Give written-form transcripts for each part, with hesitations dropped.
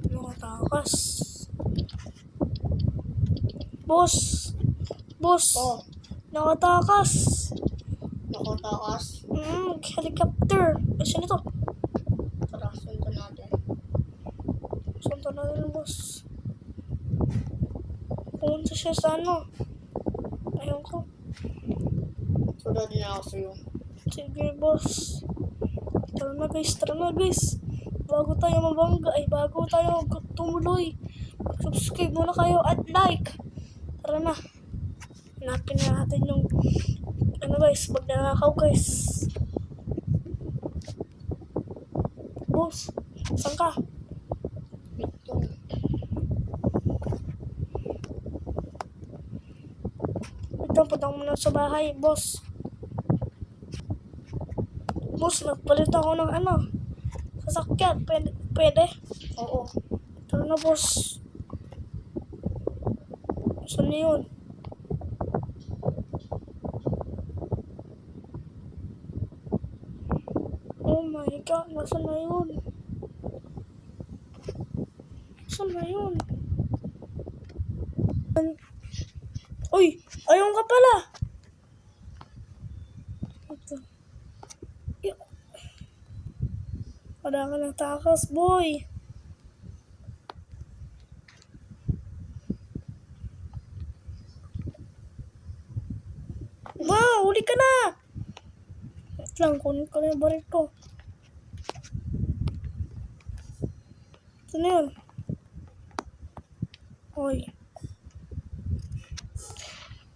Nakatakas. Boss! Boss! Oh, Nakatakas! nakatakas. Helicopter! Saan ito? Tara, sundan natin. Sundan natin, boss. Pumunta siya sa ano? Ayun ko. Sundan din ako sa'yo. Sige, boss. Tara na, guys. Bago tayo tumuloy. Subscribe muna kayo at like. Tara na. Hanapin na natin yung guys, magnanakaw guys. Boss, saan ka? Ito. Ito, punta muna sa bahay, boss. Boss, nagpalit ako ng sasakyan. Pwede? Oo. Tara na, boss. Saan na yun? Oh my God, nasaan na yun? Saan na yun? Uy! Ayun ka pala! Ito. Wala ka ng takas, boy! Wow! Huli ka na! Wait lang, kunin ko na yung baril ko. Saan na yun? Uy.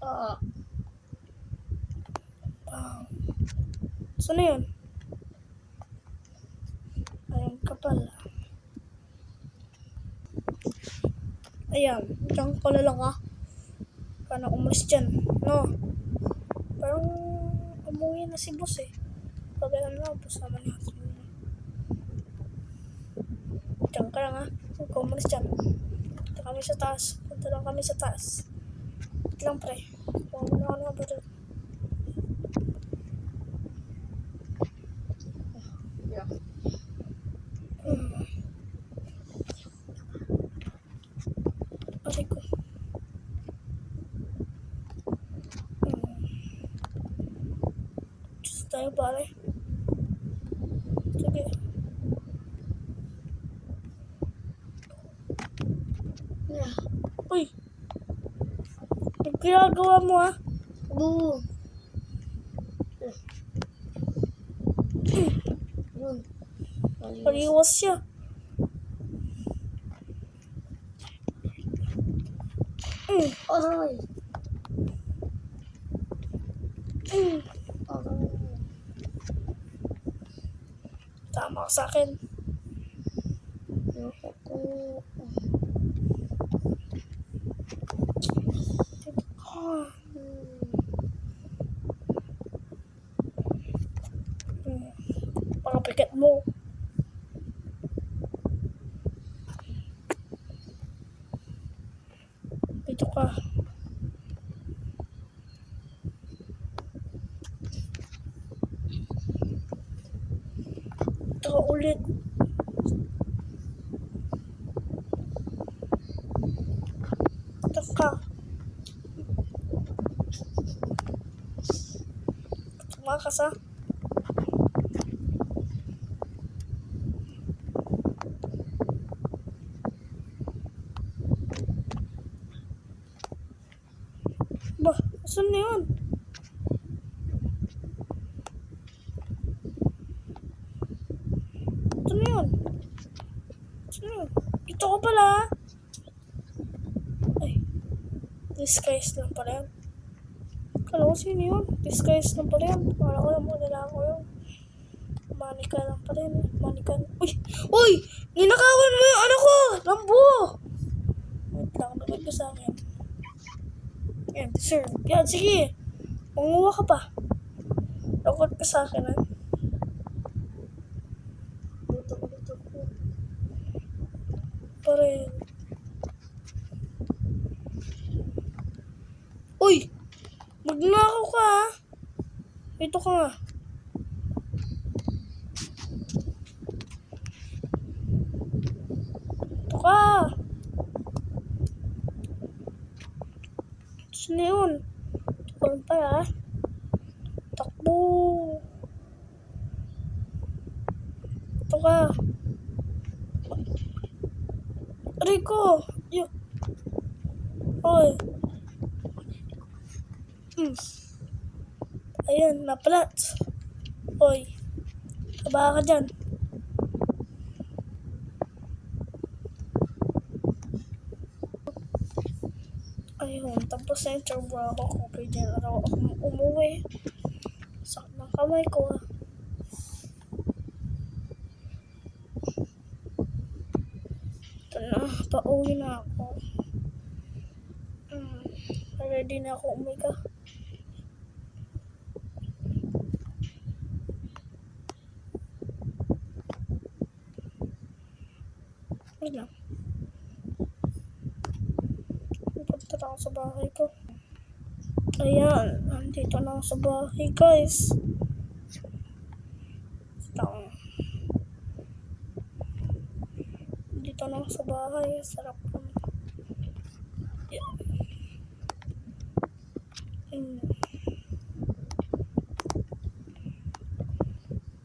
Ah, Wow. Saan na yun? Ayun ka pala. Ayan, diyan ka lang ah. Kana umalis dyan, no? Parang umuwi na si boss eh. Pagkalan na, boss naman natin. Diyan ka lang ah. Huwag ka umalis dyan. Punta kami sa taas. Punta lang kami sa taas. Wait lang pre. Huwag mo na ako nga ba doon. yeah. Aray ko. Diyos tayo pare. Sige. Yeah. Uy! Ang ginagawa mo ah. Boo. Yun. Paliwas siya. Aray. Aray. Tama ka sa akin. Ako. Pakapikat mo. Dito ka. Ito ka ulit. Ito ka. Tumakas ah. Ba, saan na yun? Ito na yun. Saan na yun? Ito ko pala. Ay, disguise lang pala yun. Kala ko sino yun? Disguise lang pala yun. Kala ko lang muna lang ako yun. Manika lang pala yun. Manika. Uy! Uy! Ninakawan mo yung ano ko! Lambo! Wait lang, nagod ka sa akin. Yan, sir. Yan, sige. Manguha ka pa. Nagod ka sa akin, ha? Dito. Pare. Uy! Magnakaw ka, ha? Dito ka nga. Dito ka. Sino yun? Dito ka pa ah. Takbo. Dito ka. Rico. Oy. Ayan, napalat. Oy. Kaba ka dyan. Ayun, tapos na yung trabaho ko. Pwede na raw ako umuwi. Sakit ng kamay ko ah. Ito na, pauwi na ako. Ready na ako umiga. Wait lang. Punta na ako sa bahay ko. Ayan, nandito na ako sa bahay guys. Dito na ako sa bahay. Sarap naman. Yeah.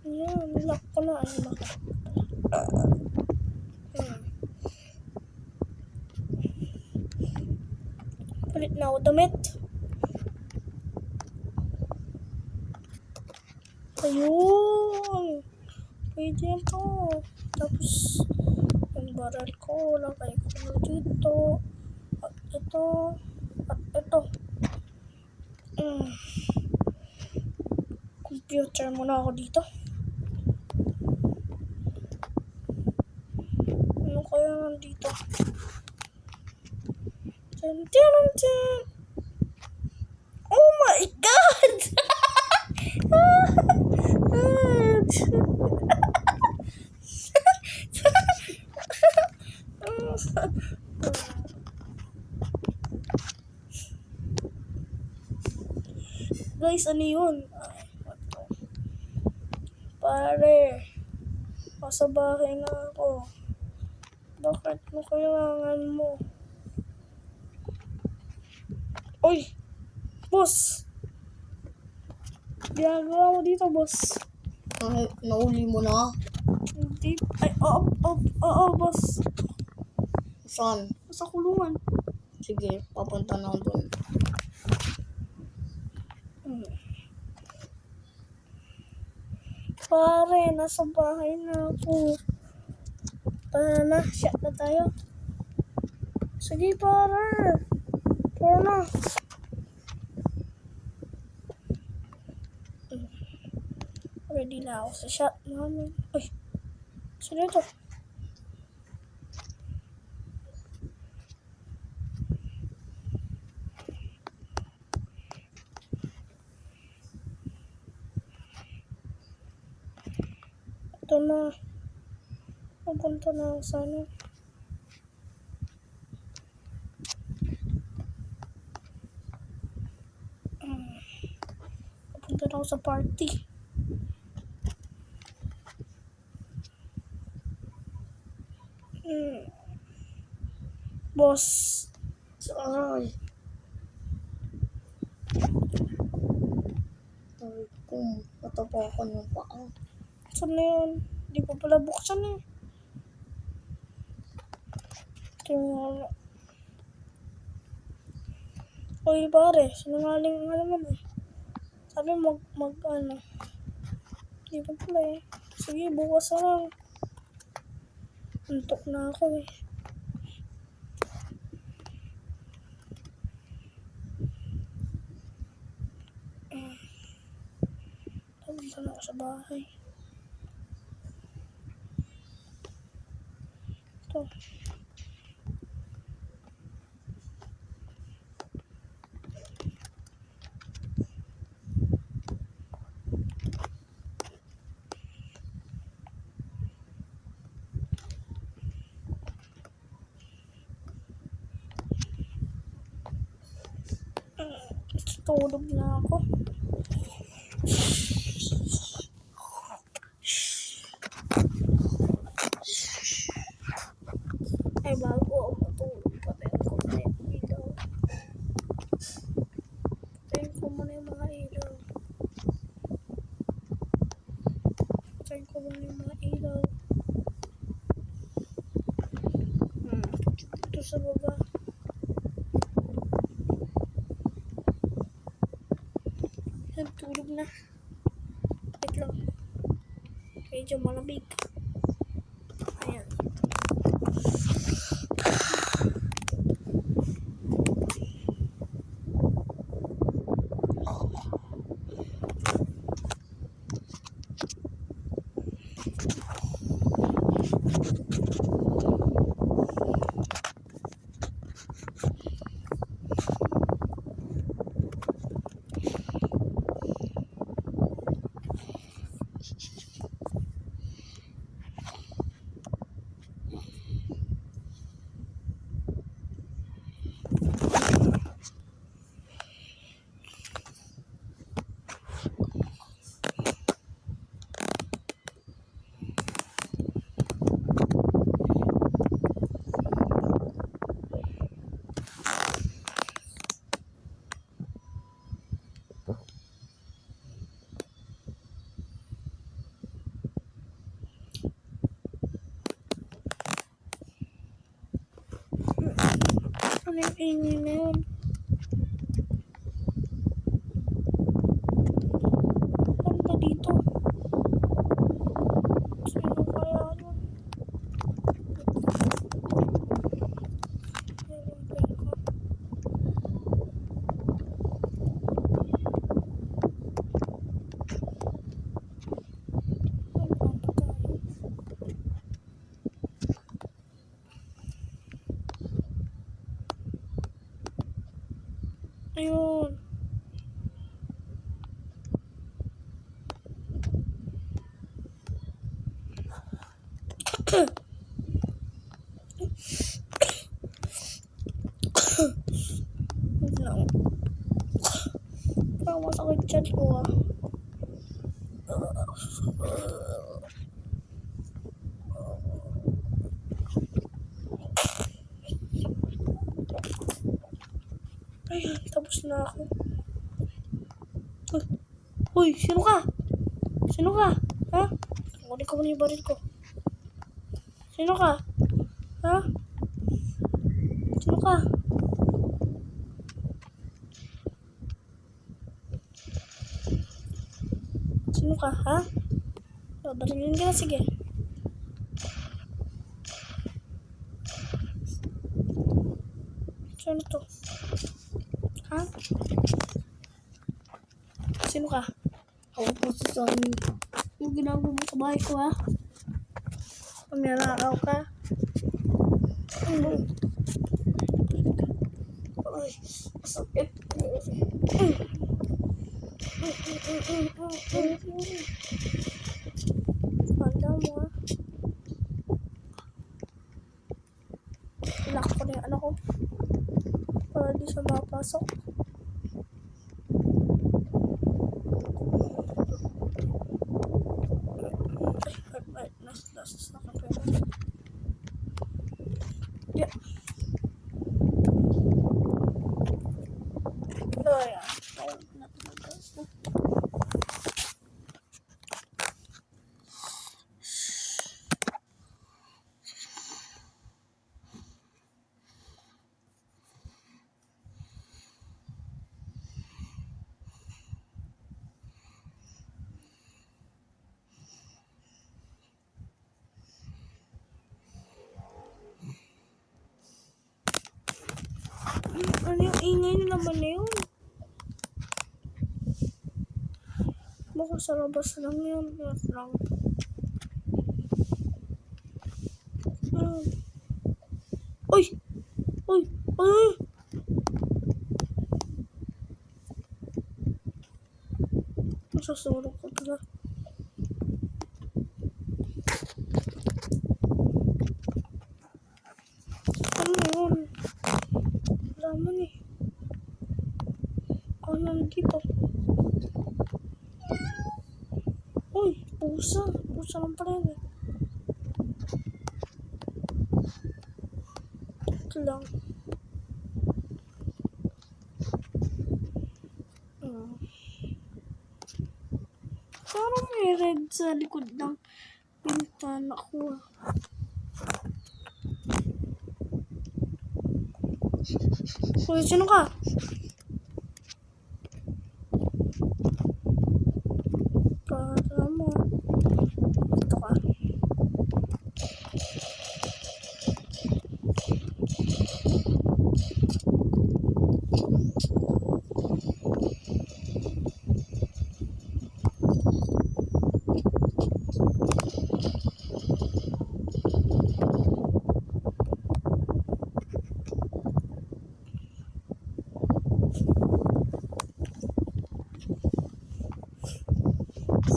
Ayan, lock ko na. Ayun ako. Palit na ako damit. Ayun. Pwede yan to. Tapos, yung barrel ko, lagay ko na dito. At ito. At ito. Computer muna ako dito. Ano kaya nandito? Dun, dun, dun. Oh my God! Guys, ano yun? Pare, nasa bahay na ako. Bakit mo kailangan mo? Uy! Boss! Ginagawa mo dito, boss. Nauli mo na? Hindi. Ay, oo, boss. Saan? Sa kulungan. Sige, papunta na ako doon. Pare, nasa bahay na ako. Tara na, shot na tayo. Sige, pare. Tara na. Ready na ako sa shot namin. Uy, sino ito? Ito na. Pupunta na ako sa ano. Pupunta na ako sa party. Boss. Ay. Ay, kung matapakan yung paa. Saan na yun? Hindi ko pala buksan eh. Tingnan. Uy, pare. Sinungaling nga naman eh. Sabi ano. Hindi pa pala eh. Sige, bukas na lang. Antok na ako eh. Pumunta na ako sa bahay. Ito. Tulog na ako. Patayin ko muna yung mga ilaw. Ito sa baba. Yan, tulog na. Wait lang. Medyo malamig. Ayan. Ano yung ingay na yun? Ganda dito. Sino kaya yun? Ayan yung bell ko. Ano bang pagkain? Ayun. Wait lang. Parang masakit dyan ko ah. Ayan, tapos na ako. Uy, sino ka? Sino ka? Ha? Kunin ko muna yung baril ko. Sino ka? Ha? Sino ka? Sino ka, ha? Babarilin ka na, sige. Sino to? Ha? Sino ka? Ako po si Sonny. Yung ginagawa mo sa bahay ko, ha? Pamirakaw ka? Ano? Ay, sakit. Kanda mo, ha? Lock ko na yung ano ko. Para di siya mapasok. Ay, nasa na ka pera. Yeah. Ayan. Ano yung ingay na naman na yun? Baka sa labas lang yun. Yes lang. Uy! Uy! Uy! Nasusulog ko pala. Ano yun? Laman eh. Ano nandito? Uy! Pusa! Pusa lang pala yun eh. Ito lang. Parang may red sa likod ng bintana ko. Uy, sino ka? Para mo. Ito ka.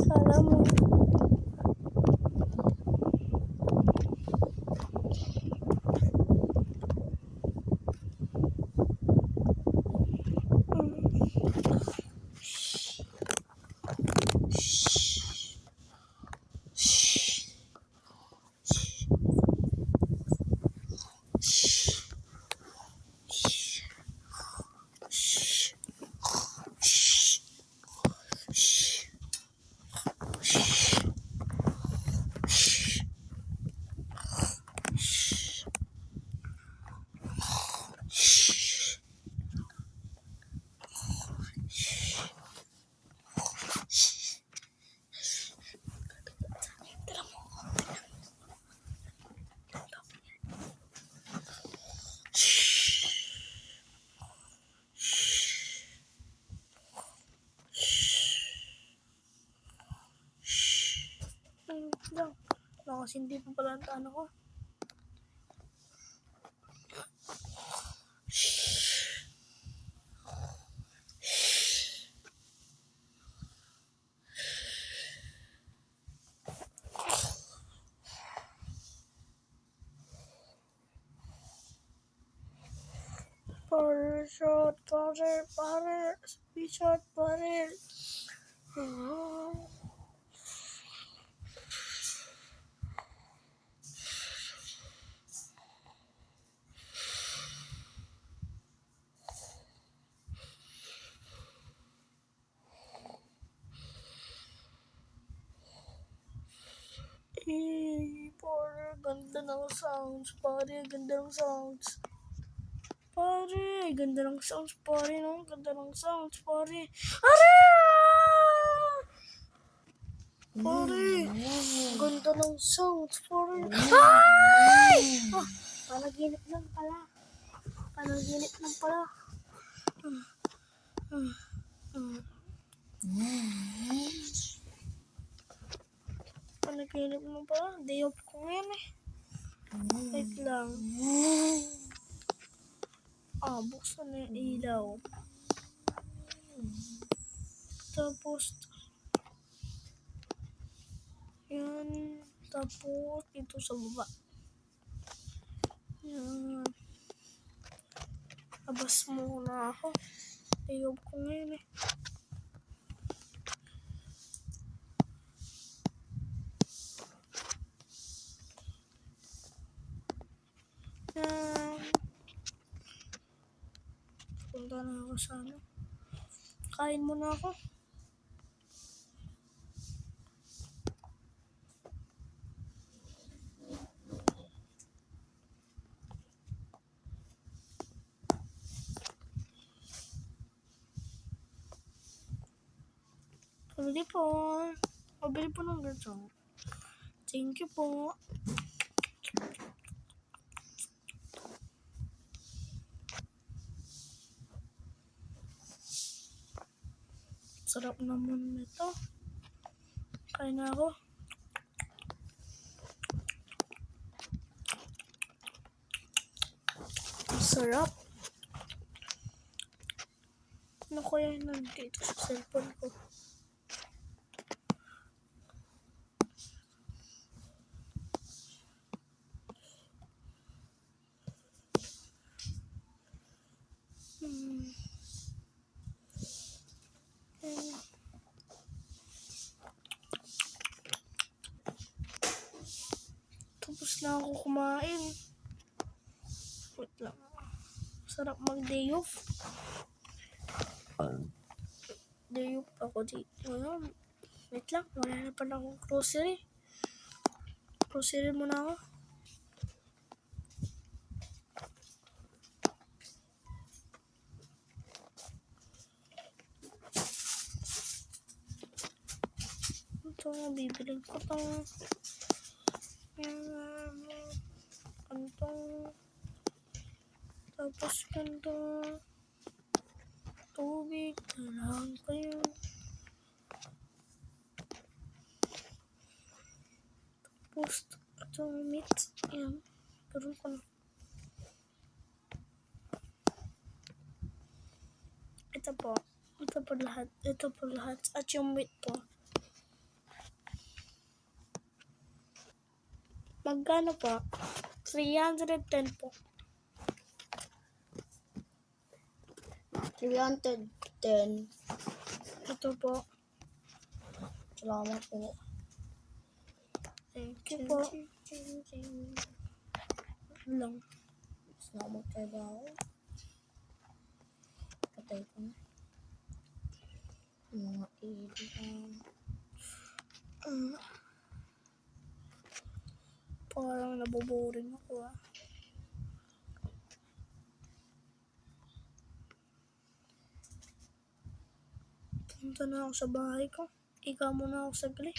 Para mo. Lang. Nakasindi pa pala ang tano ko. Butter, shot, butter, sweet shot, butter. Pare, ganda ng sounds. Pare, ganda ng sounds. Pare, ganda ng sounds. Pare, no? Ganda ng sounds. Pare. Pare! Pare, ganda ng sounds. Pare. Ay! Ah, panaginip lang pala. Panaginip lang pala. Panaginip lang pala. Day off ko ngayon eh. Wait lang. Buksan na yung ilaw. Tapos, yan. Tapos, ito sa baba. Yan. Labas muna ako. Day off ko ngayon eh. Yan. Punta na ako sa ano. Kain muna ako. Pabili po. Pabili po ng ganito. Thank you po. Sarap naman nito. Kain na ako. Sarap. Ano kaya yung nandito sa cellphone ko? Tapos na ako kumain. Wait lang. Sarap mag-day off. Day off ako dito. Wait lang, wala na pa akong grocery. Grocery muna ako. Ito, bibiling ko to. Ganito. Tapos ganito. Tubig. Kailangan ko yun. Tapos, ito, meat. Ayan. Pero ko na. Ito po. Ito po lahat. Ito po lahat. At yung meat po. Magkano po? 310 po. 310. Ito po. Salamat po. Thank you po. Lang. Salamat kayo daw. Patay ko na. Mga ilang. Parang naboboring ako ah. Punta na ako sa bahay ko. Ikaw muna ako sagli.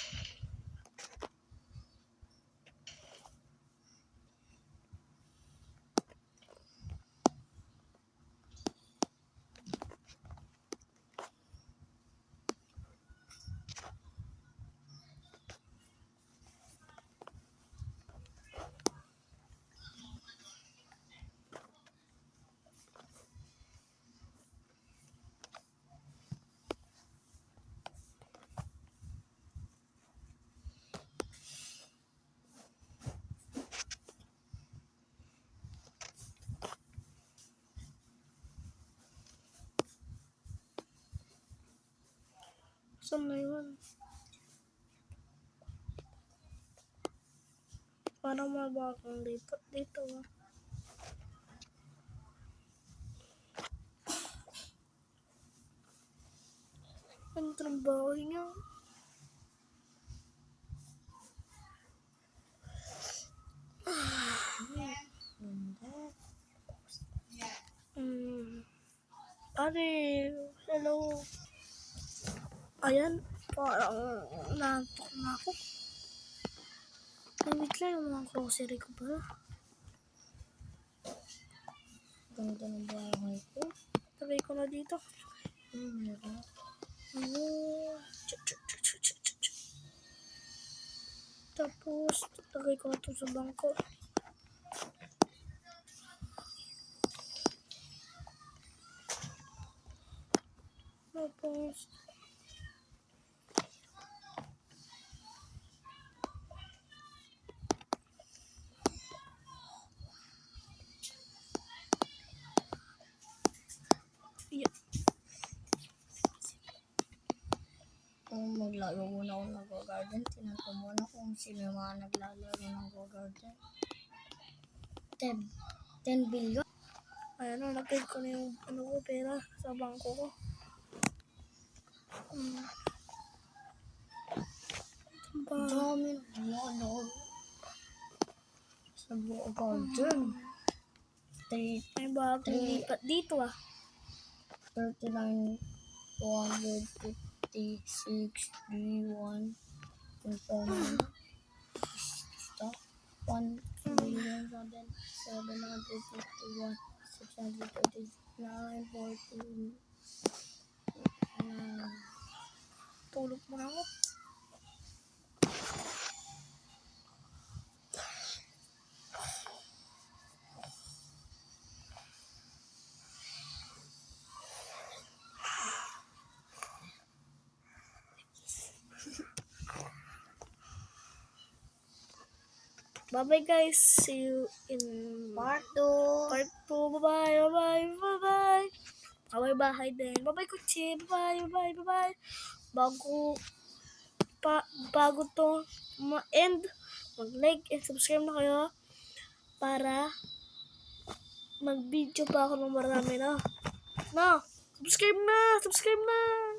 Saan na yun? Parang mabakang lipat dito ah. Ang trabaho niya. Ate, hello. Ayan, parang nantok na ako. Wait lang yung mga grocery ko pala. Ganda ng bahay ko. Tagay ko na dito. Meron. Ano? Tapos, tagay ko na ito sa bangko. Tapos, yeah. Kung maglalaro muna ako ng Go-Garden, tinanong muna kung sino yung mga naglalaro ng Go-Garden. 10 billion? Ayan, nalagay ko na yung pera sa bangko ko. Ang dami ng ano sa Go-Garden. May bagong lipat dito ah. 39, 456, 31, 2,751, 1,751, 639, 14, Tulog muna ako. Bye-bye guys. See you in Part 2. part 2. Bye-bye. Bye-bye. Bye-bye. Bye-bye bahay din. Bye-bye kutsi. Bye-bye. Bye-bye. Bye-bye. Bago to ma-end, mag-like and subscribe na kayo para mag-video pa ako ng marami na. Subscribe na! Subscribe na!